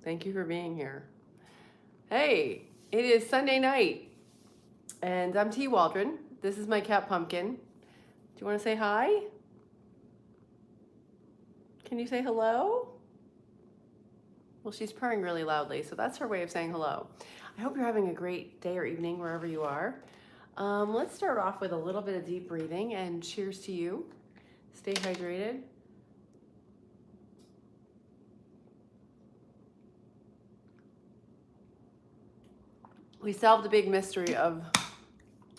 Thank you for being here. Hey, it is Sunday night, and I'm T. Waldron. This is my cat Pumpkin. Do you want to say hi? Can you say hello? Well, she's purring really loudly, so that's her way of saying hello. I hope you're having a great day or evening wherever you are. Let's start off with a little bit of deep breathing, and cheers to you. Stay hydrated. We solved the big mystery of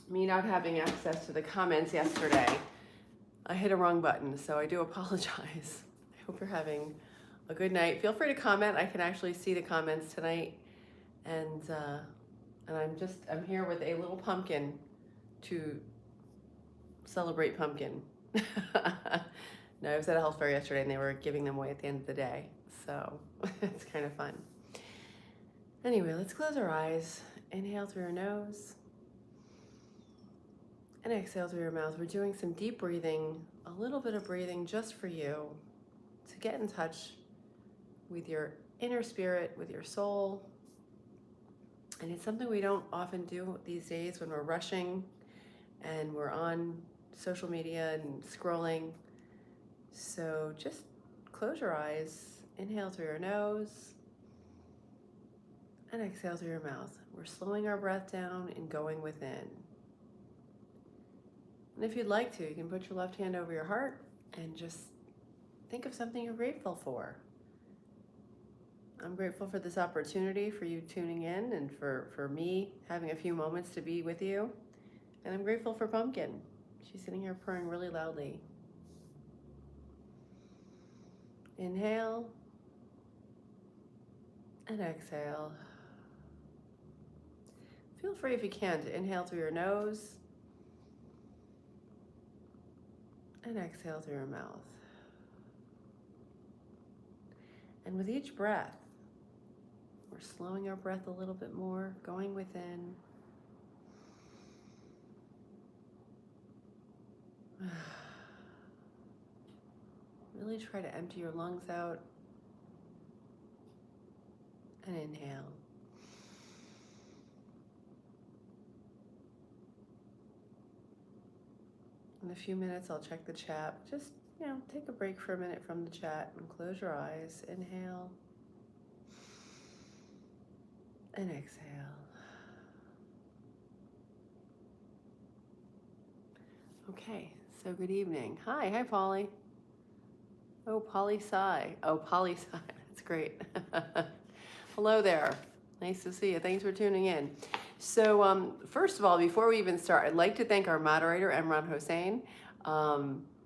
me not having access to the comments yesterday. I hit a wrong button, so I do apologize. I hope you're having a good night. Feel free to comment. I can actually see the comments tonight, and I'm here with a little pumpkin to celebrate pumpkin. No, I was at a health fair yesterday, and they were giving them away at the end of the day, so it's kind of fun. Anyway, let's close our eyes. Inhale through your nose. And exhale through your mouth. We're doing some deep breathing, a little bit of breathing just for you to get in touch with your inner spirit, with your soul. And it's something we don't often do these days when we're rushing and we're on social media and scrolling. So just close your eyes, inhale through your nose, and exhale through your mouth. We're slowing our breath down and going within. And if you'd like to, you can put your left hand over your heart and just think of something you're grateful for. I'm grateful for this opportunity, for you tuning in, and for me having a few moments to be with you. And I'm grateful for Pumpkin. She's sitting here purring really loudly. Inhale and exhale. Feel free, if you can, to inhale through your nose and exhale through your mouth. And with each breath, we're slowing our breath a little bit more, going within. Really try to empty your lungs out and inhale. In a few minutes, I'll check the chat. Just, take a break for a minute from the chat and close your eyes. Inhale and exhale. Okay, so good evening. Hi, Polly. Oh, Polly Sai. Oh, Polly Sai. That's great. Hello there. Nice to see you. Thanks for tuning in. So first of all, before we even start, I'd like to thank our moderator, Imran Hossain.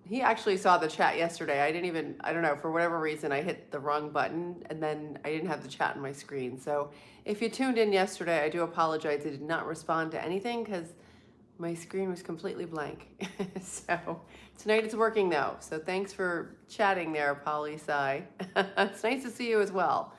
He actually saw the chat yesterday. I don't know, for whatever reason, I hit the wrong button and then I didn't have the chat on my screen. So if you tuned in yesterday, I do apologize. I did not respond to anything because my screen was completely blank. So tonight it's working though. So thanks for chatting there, Polly Sai. It's nice to see you as well.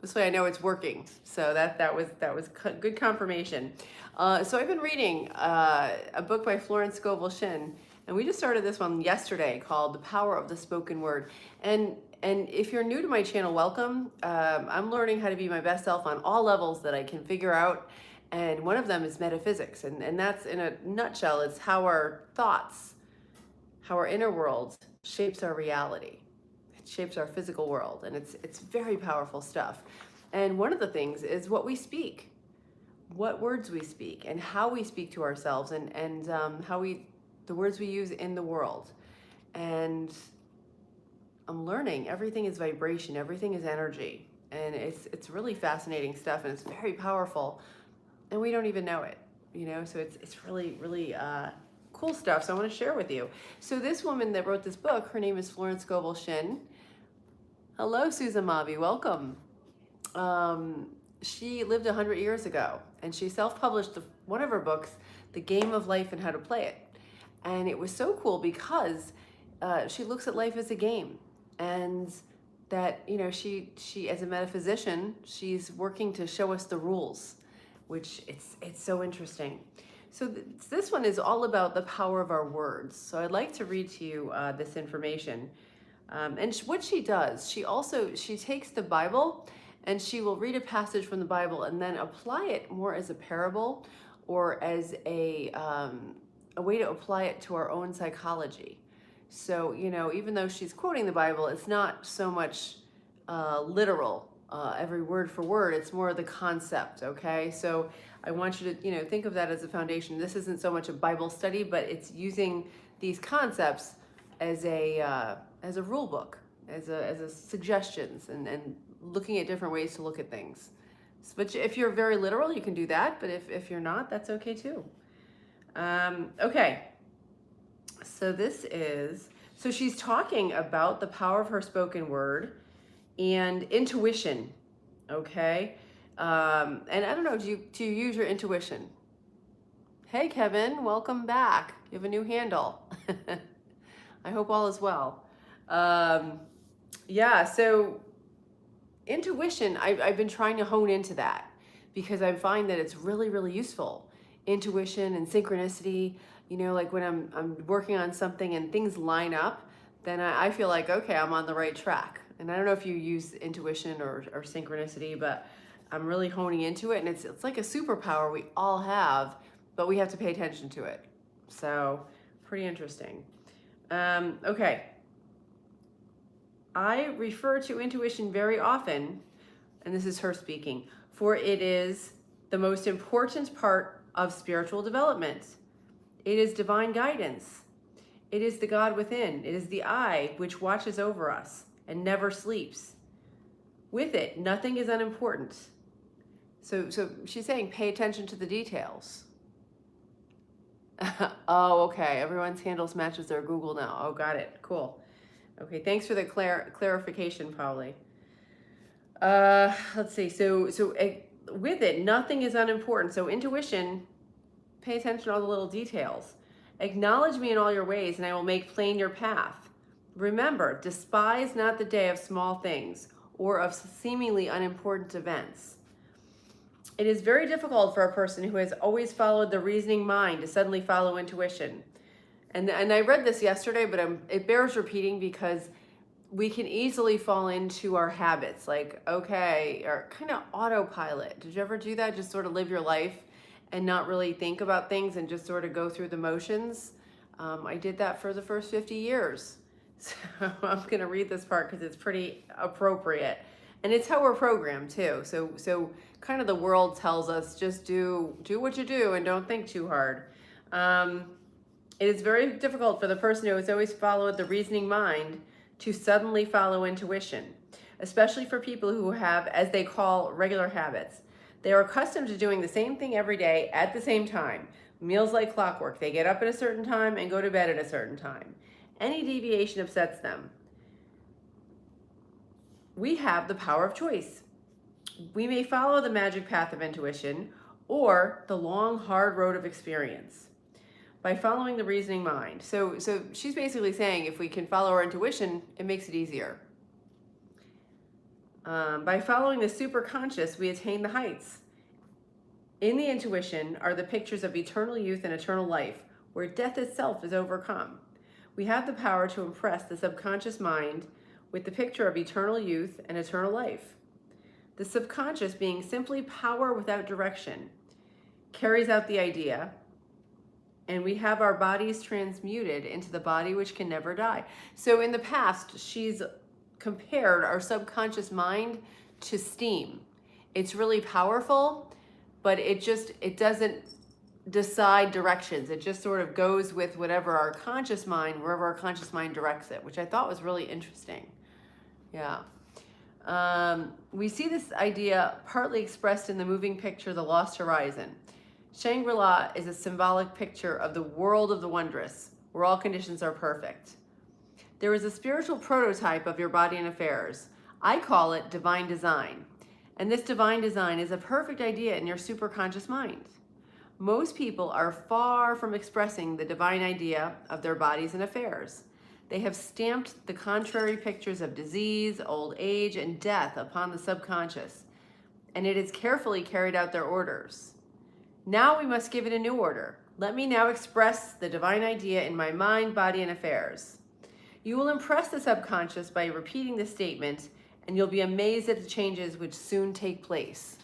This way I know it's working. So that was good confirmation. So I've been reading a book by Florence Scovel Shinn, and we just started this one yesterday called The Power of the Spoken Word. And if you're new to my channel, welcome. I'm learning how to be my best self on all levels that I can figure out. And one of them is metaphysics. And that's, in a nutshell, it's how our thoughts, how our inner world shapes our reality. It shapes our physical world. And it's very powerful stuff. And one of the things is what we speak, what words we speak, and how we speak to ourselves, and the words we use in the world. And I'm learning everything is vibration, everything is energy. And it's really fascinating stuff, and it's very powerful. And we don't even know it, so it's really, really cool stuff. So I want to share with you. So this woman that wrote this book, her name is Florence Scovel Shinn. Hello, Susan Mavi, welcome. She lived 100 years ago, and she self-published one of her books, The Game of Life and How to Play It. And it was so cool because she looks at life as a game, and that, she as a metaphysician, she's working to show us the rules, which it's so interesting. So this one is all about the power of our words. So I'd like to read to you this information. What she does, she takes the Bible and she will read a passage from the Bible and then apply it more as a parable or as a way to apply it to our own psychology. So, even though she's quoting the Bible, it's not so much literal, every word for word. It's more the concept, okay? So I want you to, think of that as a foundation. This isn't so much a Bible study, but it's using these concepts as a rule book, as a suggestions, and looking at different ways to look at things. But if you're very literal, you can do that. But if you're not, that's okay too. Okay. So she's talking about the power of her spoken word and intuition. Okay. And I don't know, do you use your intuition? Hey, Kevin, welcome back. You have a new handle. I hope all is well. Yeah, so intuition, I've been trying to hone into that because I find that it's really, really useful. Intuition and synchronicity, like when I'm working on something and things line up, then I feel like, okay, I'm on the right track. And I don't know if you use intuition or synchronicity, but I'm really honing into it. And it's like a superpower we all have, but we have to pay attention to it. So pretty interesting. Okay. I refer to intuition very often, and this is her speaking, for it is the most important part of spiritual development. It is divine guidance. It is the God within. It is the eye which watches over us and never sleeps. With it, nothing is unimportant. So she's saying pay attention to the details. Oh, okay. Everyone's handles matches their Google now. Oh, got it. Cool. Okay, thanks for the clarification, Polly. Let's see. So with it, nothing is unimportant. So intuition, pay attention to all the little details. Acknowledge me in all your ways, and I will make plain your path. Remember, despise not the day of small things or of seemingly unimportant events. It is very difficult for a person who has always followed the reasoning mind to suddenly follow intuition. And I read this yesterday, but it bears repeating because we can easily fall into our habits, like, okay, or kind of autopilot. Did you ever do that? Just sort of live your life and not really think about things and just sort of go through the motions. I did that for the first 50 years. So I'm going to read this part because it's pretty appropriate. And it's how we're programmed too. So kind of the world tells us just do what you do and don't think too hard. It is very difficult for the person who has always followed the reasoning mind to suddenly follow intuition, especially for people who have, as they call, regular habits. They are accustomed to doing the same thing every day at the same time. Meals like clockwork. They get up at a certain time and go to bed at a certain time. Any deviation upsets them. We have the power of choice. We may follow the magic path of intuition or the long, hard road of experience by following the reasoning mind. So she's basically saying if we can follow our intuition, it makes it easier. By following the superconscious, we attain the heights. In the intuition are the pictures of eternal youth and eternal life, where death itself is overcome. We have the power to impress the subconscious mind with the picture of eternal youth and eternal life. The subconscious, being simply power without direction, carries out the idea, and we have our bodies transmuted into the body which can never die. So in the past, she's compared our subconscious mind to steam. It's really powerful, but it doesn't decide directions. It just sort of goes with whatever our conscious mind, wherever our conscious mind directs it, which I thought was really interesting. Yeah. We see this idea partly expressed in the moving picture, The Lost Horizon. Shangri-La is a symbolic picture of the world of the wondrous, where all conditions are perfect. There is a spiritual prototype of your body and affairs. I call it divine design. And this divine design is a perfect idea in your superconscious mind. Most people are far from expressing the divine idea of their bodies and affairs. They have stamped the contrary pictures of disease, old age, and death upon the subconscious, and it has carefully carried out their orders. Now we must give it a new order. Let me now express the divine idea in my mind, body, and affairs. You will impress the subconscious by repeating the statement, and you'll be amazed at the changes which soon take place.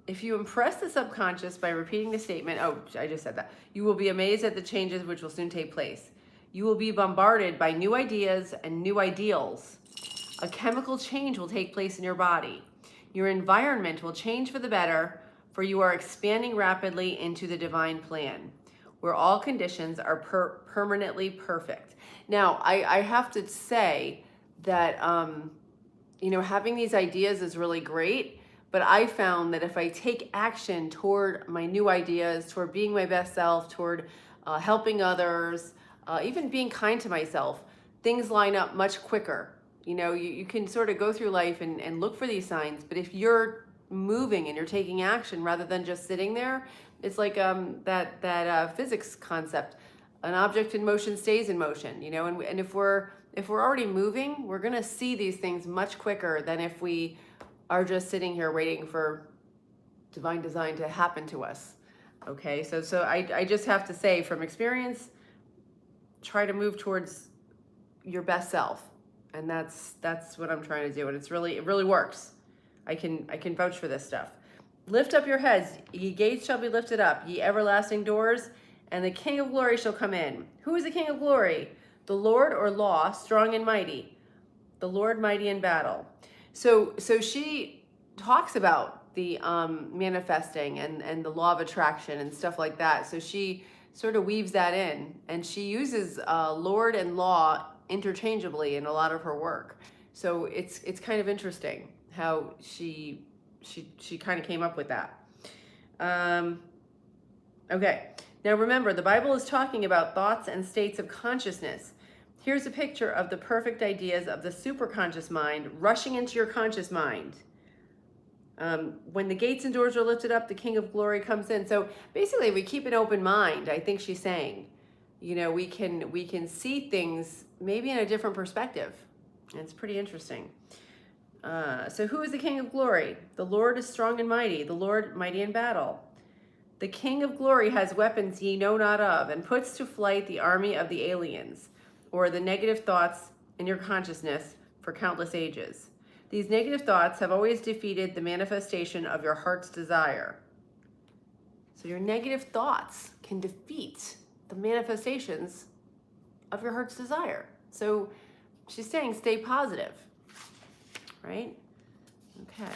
If you impress the subconscious by repeating the statement, oh, I just said that. You will be amazed at the changes which will soon take place. You will be bombarded by new ideas and new ideals. A chemical change will take place in your body. Your environment will change for the better, for you are expanding rapidly into the divine plan, where all conditions are permanently perfect. Now, I have to say that, having these ideas is really great. But I found that if I take action toward my new ideas, toward being my best self, toward helping others, even being kind to myself, things line up much quicker. You can sort of go through life and look for these signs, but if you're moving and you're taking action rather than just sitting there, it's like that physics concept. An object in motion stays in motion, and if we're already moving, we're gonna see these things much quicker than if we are just sitting here waiting for divine design to happen to us. Okay, so I just have to say from experience, try to move towards your best self. And that's what I'm trying to do. And it really works. I can vouch for this stuff. Lift up your heads, ye gates shall be lifted up, ye everlasting doors, and the King of glory shall come in. Who is the King of glory? The Lord or law, strong and mighty. The Lord mighty in battle. So she talks about the manifesting and the law of attraction and stuff like that. So she sort of weaves that in, and she uses Lord and law interchangeably in a lot of her work. So it's kind of interesting how she kind of came up with that. Okay, now remember, the Bible is talking about thoughts and states of consciousness. Here's a picture of the perfect ideas of the superconscious mind rushing into your conscious mind. When the gates and doors are lifted up, the King of glory comes in. So basically, we keep an open mind. I think she's saying, we can see things maybe in a different perspective. And it's pretty interesting. So who is the King of glory? The Lord is strong and mighty, the Lord mighty in battle. The King of glory has weapons ye know not of, and puts to flight the army of the aliens, or the negative thoughts in your consciousness for countless ages. These negative thoughts have always defeated the manifestation of your heart's desire. So your negative thoughts can defeat the manifestations of your heart's desire. So she's saying stay positive, right? Okay.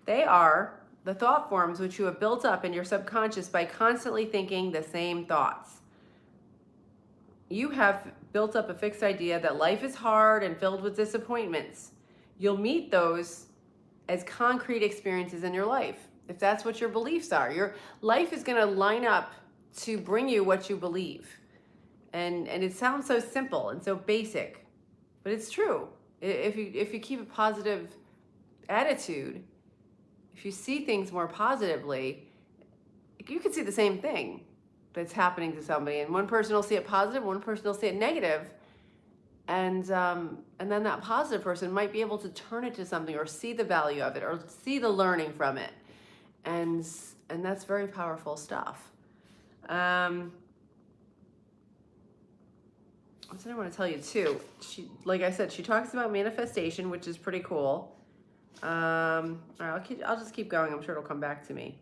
They are the thought forms which you have built up in your subconscious by constantly thinking the same thoughts. You have built up a fixed idea that life is hard and filled with disappointments. You'll meet those as concrete experiences in your life. If that's what your beliefs are, your life is going to line up to bring you what you believe. And it sounds so simple and so basic, but it's true. If you keep a positive attitude, if you see things more positively, you can see the same thing that's happening to somebody, and one person will see it positive, one person will see it negative, and then that positive person might be able to turn it to something, or see the value of it, or see the learning from it, and that's very powerful stuff. What did I want to tell you too? Like I said, she talks about manifestation, which is pretty cool. All right, I'll just keep going. I'm sure it'll come back to me.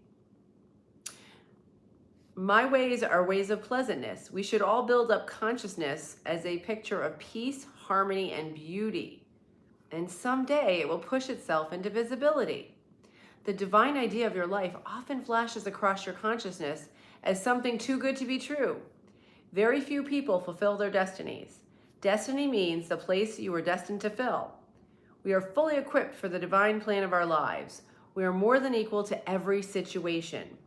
My ways are ways of pleasantness. We should all build up consciousness as a picture of peace, harmony, and beauty. And someday it will push itself into visibility. The divine idea of your life often flashes across your consciousness as something too good to be true. Very few people fulfill their destinies. Destiny means the place you were destined to fill. We are fully equipped for the divine plan of our lives. We are more than equal to every situation.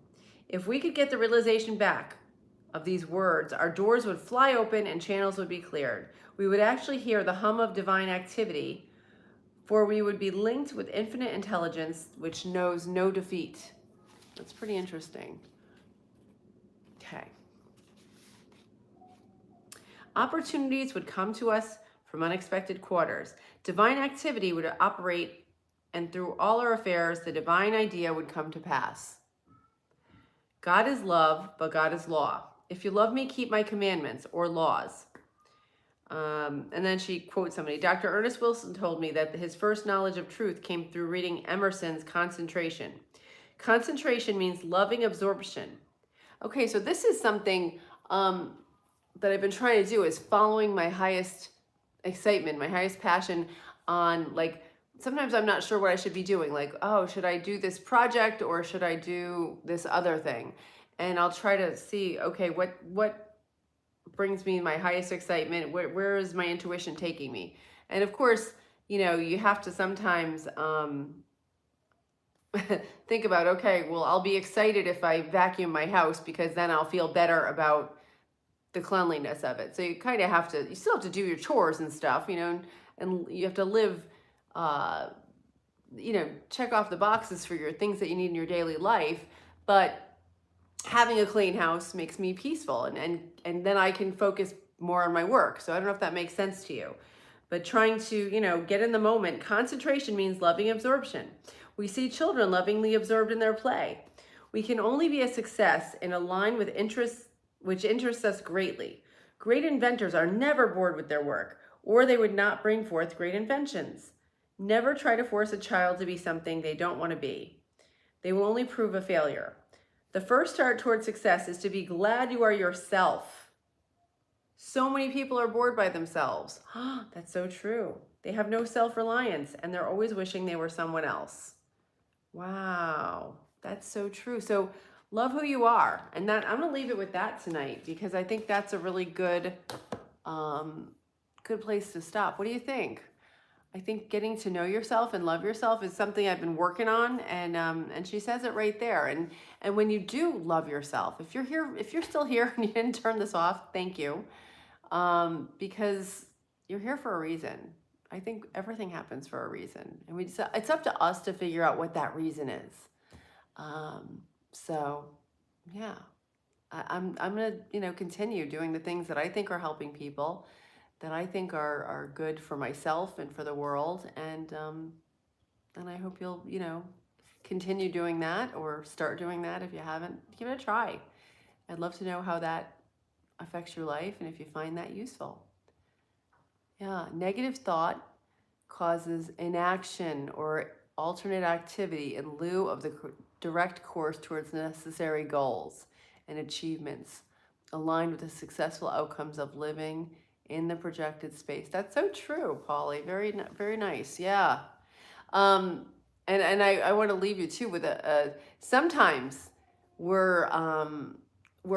If we could get the realization back of these words, our doors would fly open and channels would be cleared. We would actually hear the hum of divine activity, for we would be linked with infinite intelligence, which knows no defeat. That's pretty interesting. Okay. Opportunities would come to us from unexpected quarters. Divine activity would operate, and through all our affairs, the divine idea would come to pass. God is love, but God is law. if you love me, keep my commandments or laws. And then she quotes somebody. Dr. Ernest Wilson told me that his first knowledge of truth came through reading Emerson's Concentration. Concentration means loving absorption. Okay, so this is something that I've been trying to do, is following my highest excitement, my highest passion on, like, sometimes I'm not sure what I should be doing. Like, oh, should I do this project or should I do this other thing? And I'll try to see, okay, what brings me my highest excitement? Where is my intuition taking me? And of course, you know, you have to sometimes think about, okay, well, I'll be excited if I vacuum my house because then I'll feel better about the cleanliness of it. So you kind of have to, you still have to do your chores and stuff, you know, and you have to live, you know, check off the boxes for your things that you need in your daily life. But having a clean house makes me peaceful, and then I can focus more on my work. So I don't know if that makes sense to you, but trying to, you know, get in the moment. Concentration means loving absorption. We see children lovingly absorbed in their play. We can only be a success in a line with interests which interests us greatly. Great inventors are never bored with their work, or they would not bring forth great inventions. Never try to force a child to be something they don't want to be. They will only prove a failure. The first start toward success is to be glad you are yourself. So many people are bored by themselves. That's so true. They have no self-reliance, and they're always wishing they were someone else. Wow, that's so true. So love who you are. And that, I'm going to leave it with that tonight, because I think that's a really good, good place to stop. What do you think? I think getting to know yourself and love yourself is something I've been working on, and she says it right there. And when you do love yourself, if you're still here and you didn't turn this off, thank you, because you're here for a reason. I think everything happens for a reason, and it's up to us to figure out what that reason is. So yeah, I'm gonna, you know, continue doing the things that I think are helping people, that I think are good for myself and for the world, and I hope you'll, you know, continue doing that, or start doing that if you haven't. Give it a try. I'd love to know how that affects your life and if you find that useful. Yeah, negative thought causes inaction or alternate activity in lieu of the direct course towards necessary goals and achievements aligned with the successful outcomes of living in the projected space. That's so true, Polly. Very, very nice. Yeah. And I want to leave you too with sometimes we're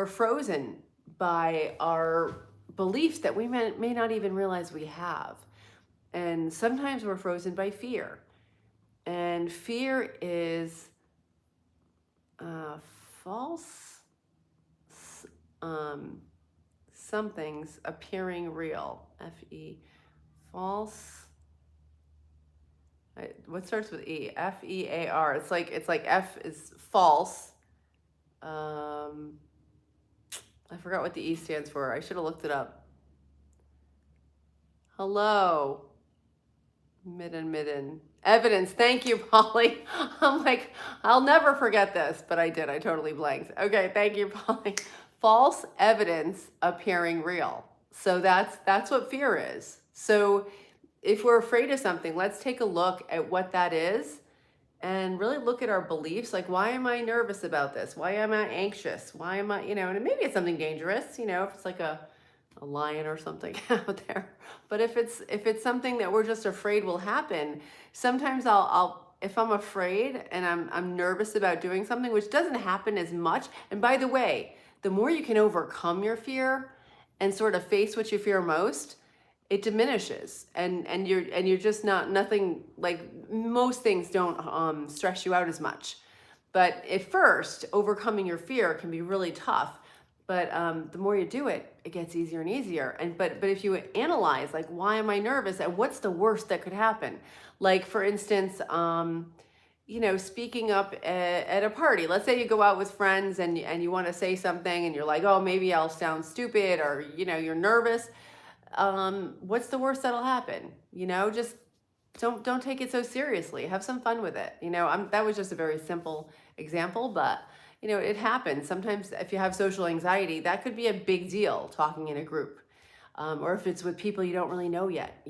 frozen by our beliefs that we may not even realize we have. And sometimes we're frozen by fear. And fear is false somethings appearing real. F-E, false. What starts with E? F-E-A-R. It's like F is false. I forgot what the E stands for. I should have looked it up. Hello. Midden. Evidence. Thank you, Polly. I'm like, I'll never forget this, but I did. I totally blanked. Okay, thank you, Polly. False evidence appearing real. So that's what fear is. So if we're afraid of something, let's take a look at what that is and really look at our beliefs. Like, why am I nervous about this? Why am I anxious? Why am I, you know, and maybe it's something dangerous, you know, if it's like a lion or something out there. But if it's something that we're just afraid will happen, sometimes I'll if I'm afraid and I'm nervous about doing something, which doesn't happen as much. And by the way, the more you can overcome your fear and sort of face what you fear most, it diminishes, and you're just nothing, like most things don't stress you out as much. But at first, overcoming your fear can be really tough. But the more you do it, it gets easier and easier. But if you analyze, like, why am I nervous and what's the worst that could happen? Like, for instance, you know, speaking up at a party. Let's say you go out with friends and you want to say something and you're like, oh, maybe I'll sound stupid, or, you know, you're nervous. What's the worst that'll happen? You know, just don't take it so seriously. Have some fun with it. You know, that was just a very simple example, but it happens. Sometimes if you have social anxiety, that could be a big deal talking in a group. Or if it's with people you don't really know yet,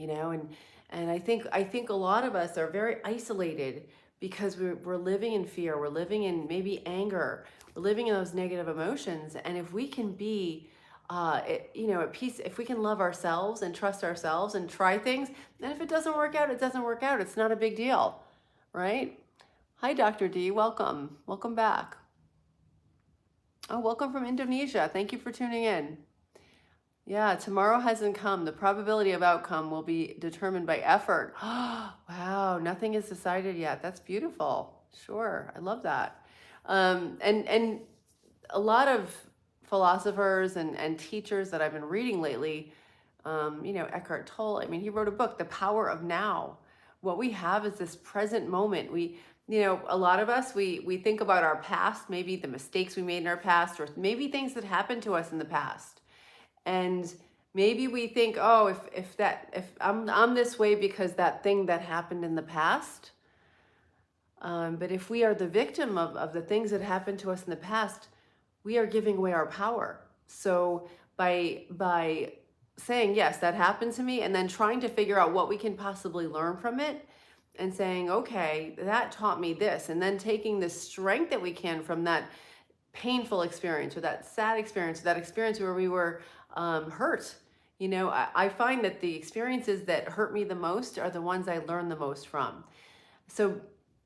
and I think a lot of us are very isolated because we're living in fear, we're living in maybe anger, we're living in those negative emotions. And if we can be at peace, if we can love ourselves and trust ourselves and try things, and if it doesn't work out, it doesn't work out. It's not a big deal, right? Hi, Dr. D. Welcome back. Oh, welcome from Indonesia. Thank you for tuning in. Yeah, tomorrow hasn't come. The probability of outcome will be determined by effort. Wow, nothing is decided yet. That's beautiful. Sure, I love that. And a lot of philosophers and teachers that I've been reading lately, Eckhart Tolle, I mean, he wrote a book, The Power of Now. What we have is this present moment. A lot of us, we think about our past, maybe the mistakes we made in our past, or maybe things that happened to us in the past. And maybe we think, oh, if I'm this way because that thing that happened in the past. But if we are the victim of the things that happened to us in the past, we are giving away our power. So by saying, yes, that happened to me, and then trying to figure out what we can possibly learn from it, and saying, okay, that taught me this, and then taking the strength that we can from that painful experience, or that sad experience, or that experience where we were hurt. I find that the experiences that hurt me the most are the ones I learn the most from. So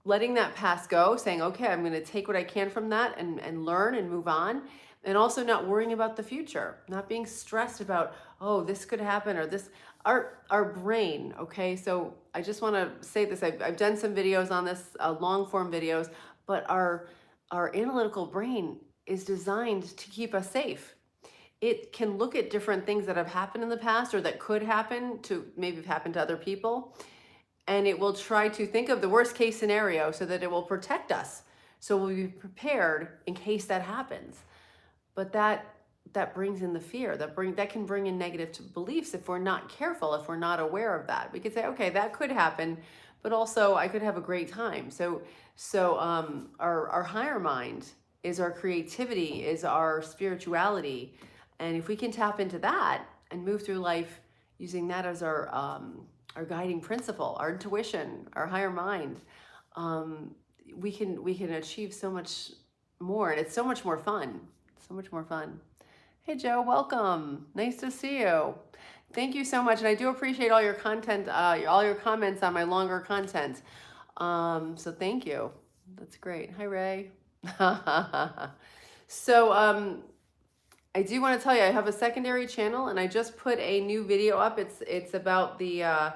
letting that past go, saying, okay, I'm going to take what I can from that and learn and move on. And also not worrying about the future, not being stressed about, oh, this could happen, or this, our brain. Okay. So I just want to say this. I've done some videos on this, long form videos, but our analytical brain is designed to keep us safe. It can look at different things that have happened in the past, or that could happen to, maybe have happened to other people. And it will try to think of the worst case scenario so that it will protect us. So we'll be prepared in case that happens. But that brings in the fear, that can bring in negative beliefs if we're not careful, if we're not aware of that. We could say, okay, that could happen, but also I could have a great time. So our higher mind is our creativity, is our spirituality. And if we can tap into that and move through life using that as our guiding principle, our intuition, our higher mind, we can achieve so much more, and it's so much more fun. So much more fun. Hey Joe, welcome. Nice to see you. Thank you so much, and I do appreciate all your content, all your comments on my longer content. So thank you. That's great. Hi Ray. So I do want to tell you, I have a secondary channel, and I just put a new video up. It's about the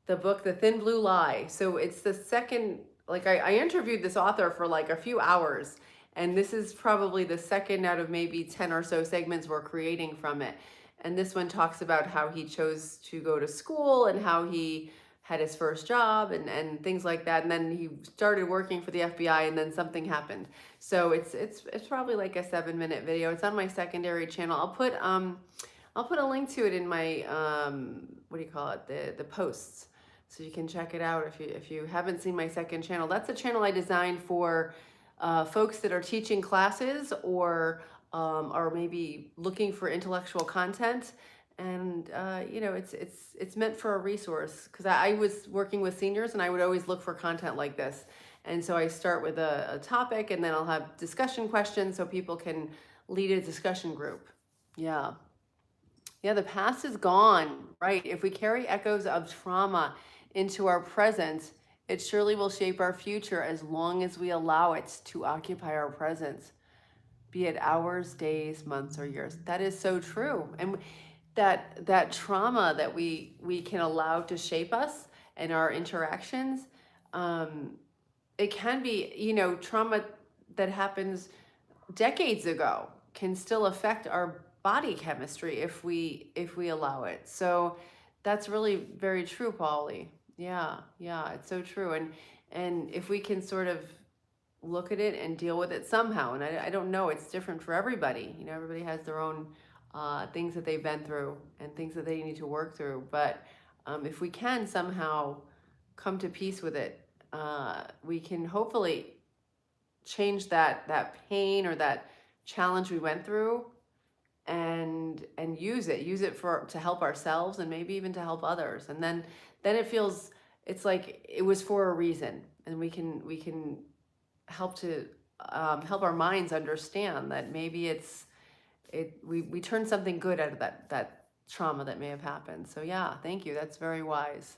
book, The Thin Blue Lie. So it's the second, like I interviewed this author for like a few hours, and this is probably the second out of maybe 10 or so segments we're creating from it. And this one talks about how he chose to go to school and how he had his first job and things like that. And then he started working for the FBI, and then something happened. So it's probably like a 7-minute video. It's on my secondary channel. I'll put a link to it in my what do you call it, the posts, so you can check it out if you haven't seen my second channel. That's a channel I designed for folks that are teaching classes, or are maybe looking for intellectual content. And it's meant for a resource, because I was working with seniors, and I would always look for content like this. And so I start with a topic, and then I'll have discussion questions so people can lead a discussion group. Yeah, the past is gone, right? If we carry echoes of trauma into our present, it surely will shape our future, as long as we allow it to occupy our present, be it hours, days, months, or years. That is so true. And that trauma that we can allow to shape us and our interactions, it can be, trauma that happens decades ago can still affect our body chemistry if we allow it. So that's really very true, Polly. Yeah, it's so true. And if we can sort of look at it and deal with it somehow, and I don't know, it's different for everybody. Everybody has their own things that they've been through and things that they need to work through. But if we can somehow come to peace with it, we can hopefully change that pain or that challenge we went through and use it to help ourselves and maybe even to help others. And then it feels, it's like it was for a reason, and we can help to help our minds understand that maybe we turned something good out of that trauma that may have happened. So yeah, thank you. That's very wise.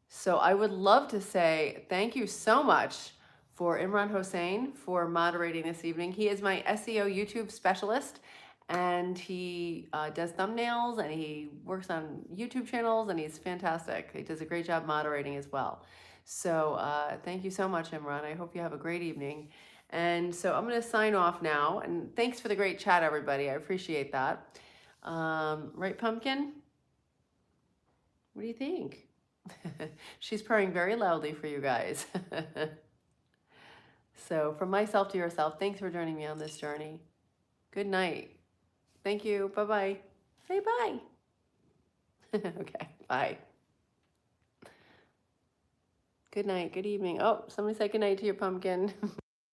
So I would love to say thank you so much for Imran Hossain for moderating this evening. He is my SEO YouTube specialist, and he does thumbnails, and he works on YouTube channels, and he's fantastic. He does a great job moderating as well. So thank you so much, Imran. I hope you have a great evening. And so I'm going to sign off now. And thanks for the great chat, everybody. I appreciate that. Right, Pumpkin? What do you think? She's purring very loudly for you guys. So from myself to yourself, thanks for joining me on this journey. Good night. Thank you. Bye-bye. Say bye. Okay, bye. Good night, good evening. Oh, somebody say good night to your pumpkin.